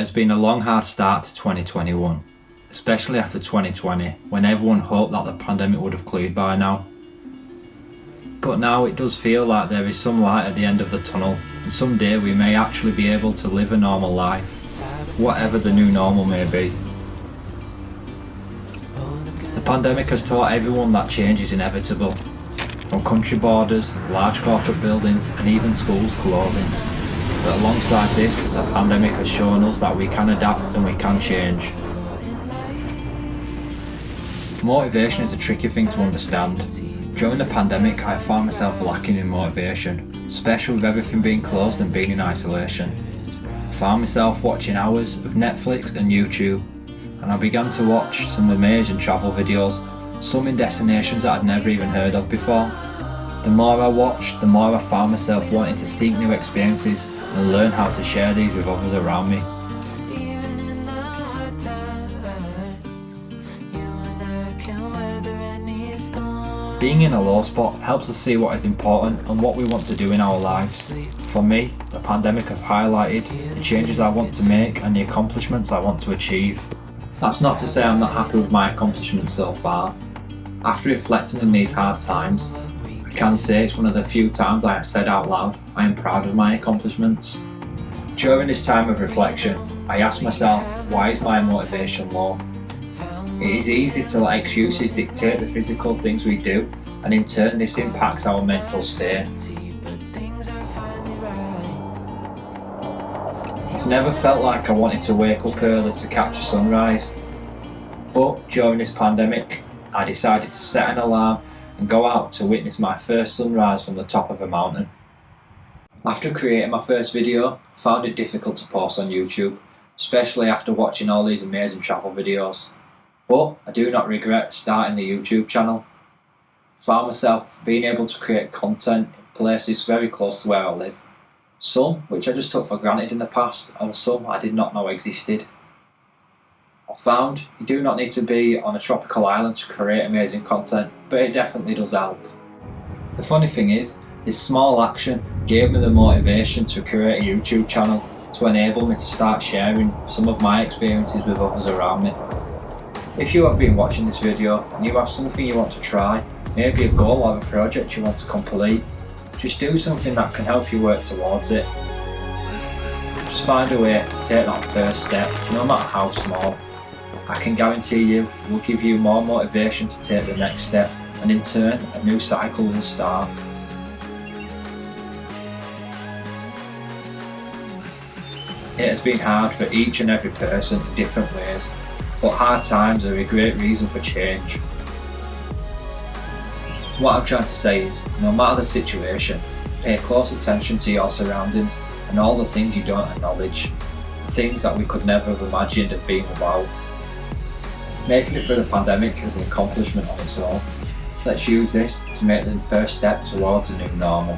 has been a long hard start to 2021, especially after 2020 when everyone hoped that the pandemic would have cleared by now. But now it does feel like there is some light at the end of the tunnel, and someday we may actually be able to live a normal life, whatever the new normal may be. The pandemic has taught everyone that change is inevitable, from country borders, large corporate buildings and even schools closing. But alongside this, the pandemic has shown us that we can adapt and we can change. Motivation is a tricky thing to understand. During the pandemic, I found myself lacking in motivation, especially with everything being closed and being in isolation. I found myself watching hours of Netflix and YouTube, and I began to watch some amazing travel videos, some in destinations that I'd never even heard of before. The more I watched, the more I found myself wanting to seek new experiences and learn how to share these with others around me. Being in a low spot helps us see what is important and what we want to do in our lives. For me, the pandemic has highlighted the changes I want to make and the accomplishments I want to achieve. That's not to say I'm not happy with my accomplishments so far. After reflecting on these hard times, I can say it's one of the few times I have said out loud I am proud of my accomplishments. During this time of reflection, I ask myself, why is my motivation low? It is easy to let excuses dictate the physical things we do, and in turn this impacts our mental state. I've never felt like I wanted to wake up early to catch a sunrise, but during this pandemic I decided to set an alarm and go out to witness my first sunrise from the top of a mountain. After creating my first video, I found it difficult to post on YouTube, especially after watching all these amazing travel videos. But I do not regret starting the YouTube channel. I found myself being able to create content in places very close to where I live. Some which I just took for granted in the past, and some I did not know existed. I found you do not need to be on a tropical island to create amazing content, but it definitely does help. The funny thing is, this small action gave me the motivation to create a YouTube channel to enable me to start sharing some of my experiences with others around me. If you have been watching this video and you have something you want to try, maybe a goal or a project you want to complete, just do something that can help you work towards it. Just find a way to take that first step, no matter how small. I can guarantee you it will give you more motivation to take the next step, and in turn a new cycle will start. It has been hard for each and every person in different ways, but hard times are a great reason for change. What I'm trying to say is, no matter the situation, pay close attention to your surroundings and all the things you don't acknowledge, the things that we could never have imagined of being without. Making it through the pandemic is an accomplishment on its own. Let's use this to make the first step towards a new normal.